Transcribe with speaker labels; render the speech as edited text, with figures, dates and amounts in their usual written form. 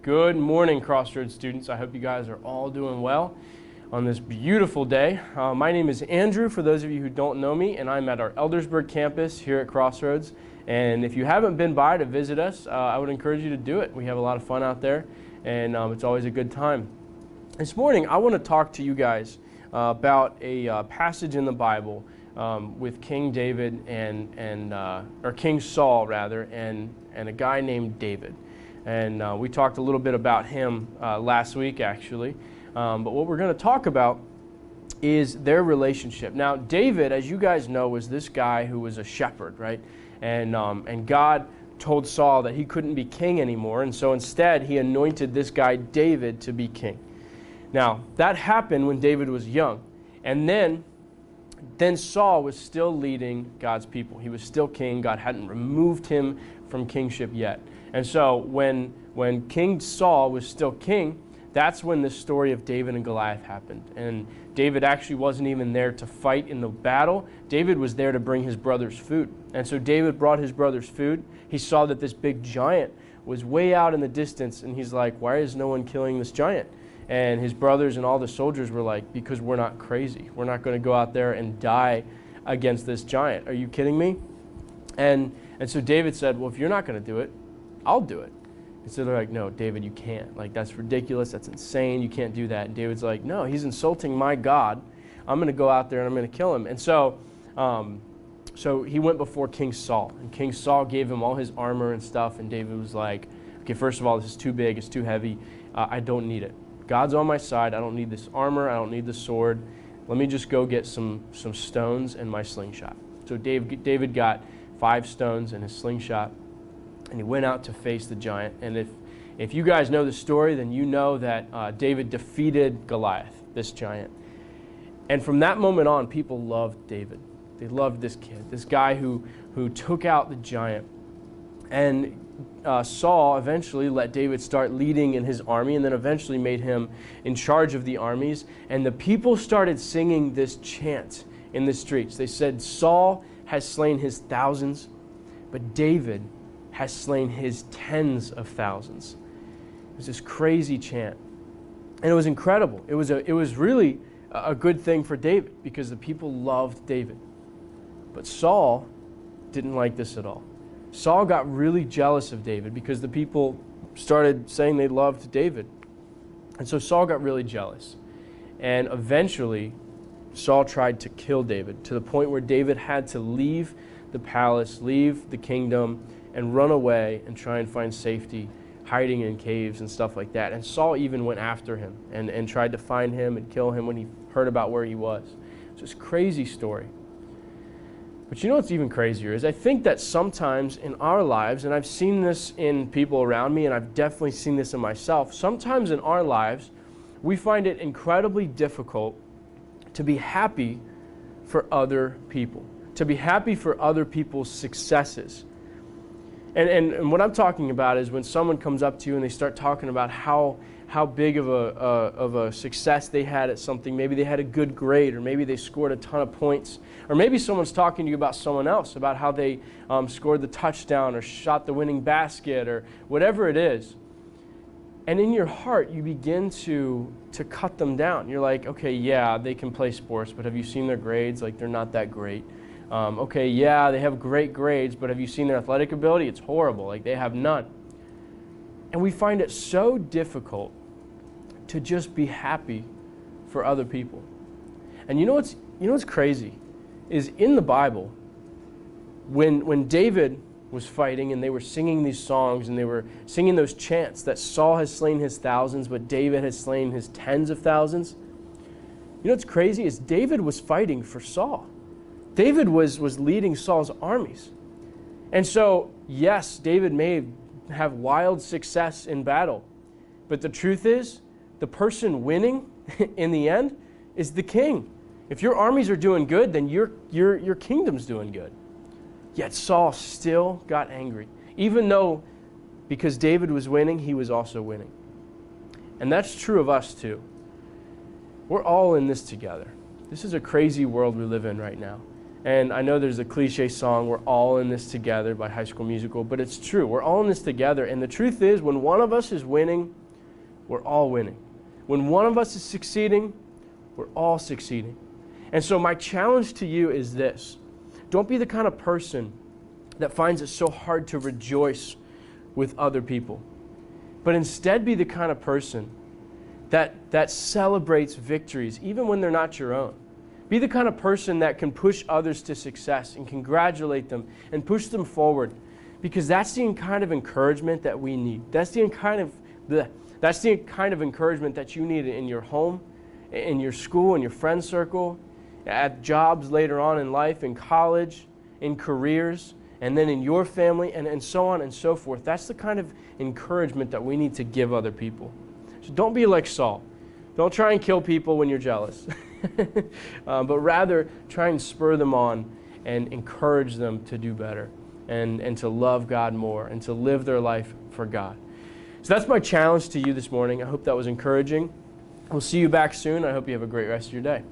Speaker 1: Good morning, Crossroads students. I hope you guys are all doing well on this beautiful day. My name is Andrew, for those of you who don't know me, and I'm at our Eldersburg campus here at Crossroads. And if you haven't been by to visit us, I would encourage you to do it. We have a lot of fun out there, and it's always a good time. This morning, I want to talk to you guys about a passage in the Bible with King David or King Saul rather, and a guy named David. And we talked a little bit about him last week, actually. But what we're going to talk about is their relationship. Now, David, as you guys know, was this guy who was a shepherd, right? And God told Saul that he couldn't be king anymore, and so instead he anointed this guy David to be king. Now, that happened when David was young. And then Saul was still leading God's people. He was still king. God hadn't removed him from kingship yet. And so when King Saul was still king, that's when the story of David and Goliath happened. And David actually wasn't even there to fight in the battle. David was there to bring his brothers food. And so David brought his brothers food. He saw that this big giant was way out in the distance, and he's like, why is no one killing this giant? And his brothers and all the soldiers were like, because we're not crazy. We're not going to go out there and die against this giant. Are you kidding me? And so David said, well, if you're not going to do it, I'll do it. And so they're like, no, David, you can't. Like, that's ridiculous. That's insane. You can't do that. And David's like, no, he's insulting my God. I'm going to go out there and I'm going to kill him. And so he went before King Saul. And King Saul gave him all his armor and stuff. And David was like, okay, first of all, this is too big. It's too heavy. I don't need it. God's on my side. I don't need this armor. I don't need the sword. Let me just go get some stones and my slingshot. So David got 5 stones and his slingshot, and he went out to face the giant. And if you guys know the story, then you know that David defeated Goliath, this giant. And from that moment on, people loved David. They loved this kid, this guy who took out the giant. And Saul eventually let David start leading in his army, and then eventually made him in charge of the armies. And the people started singing this chant in the streets. They said, Saul has slain his thousands, but David has slain his tens of thousands. It was this crazy chant. And it was incredible. It was really a good thing for David, because the people loved David. But Saul didn't like this at all. Saul got really jealous of David because the people started saying they loved David. And so Saul got really jealous. And eventually, Saul tried to kill David, to the point where David had to leave the palace, leave the kingdom, and run away and try and find safety, hiding in caves and stuff like that. And Saul even went after him and tried to find him and kill him when he heard about where he was. It's this crazy story. But you know what's even crazier is I think that sometimes in our lives, and I've seen this in people around me, and I've definitely seen this in myself, sometimes in our lives, we find it incredibly difficult to be happy for other people, to be happy for other people's successes. And what I'm talking about is when someone comes up to you and they start talking about how big of a success they had at something. Maybe they had a good grade, or maybe they scored a ton of points. Or maybe someone's talking to you about someone else, about how they scored the touchdown or shot the winning basket or whatever it is. And in your heart, you begin to cut them down. You're like, okay, yeah, they can play sports, but have you seen their grades? Like, they're not that great. Okay, yeah, they have great grades, but have you seen their athletic ability? It's horrible. Like, they have none. And we find it so difficult to just be happy for other people. And you know what's crazy is in the Bible, when David was fighting and they were singing these songs and they were singing those chants that Saul has slain his thousands, but David has slain his tens of thousands. You know what's crazy is David was fighting for Saul. David was leading Saul's armies. And so, yes, David may have wild success in battle, but the truth is, the person winning in the end is the king. If your armies are doing good, then your kingdom's doing good. Yet Saul still got angry, even though because David was winning, he was also winning. And that's true of us too. We're all in this together. This is a crazy world we live in right now. And I know there's a cliche song, "We're all in this together" by High School Musical, but it's true. We're all in this together. And the truth is, when one of us is winning, we're all winning. When one of us is succeeding, we're all succeeding. And so my challenge to you is this. Don't be the kind of person that finds it so hard to rejoice with other people, but instead be the kind of person that celebrates victories, even when they're not your own. Be the kind of person that can push others to success and congratulate them and push them forward, because that's the kind of encouragement that we need. That's the kind of encouragement that you need in your home, in your school, in your friend circle, at jobs later on in life, in college, in careers, and then in your family, and so on and so forth. That's the kind of encouragement that we need to give other people. So don't be like Saul. Don't try and kill people when you're jealous. But rather try and spur them on and encourage them to do better and to love God more and to live their life for God. So that's my challenge to you this morning. I hope that was encouraging. We'll see you back soon. I hope you have a great rest of your day.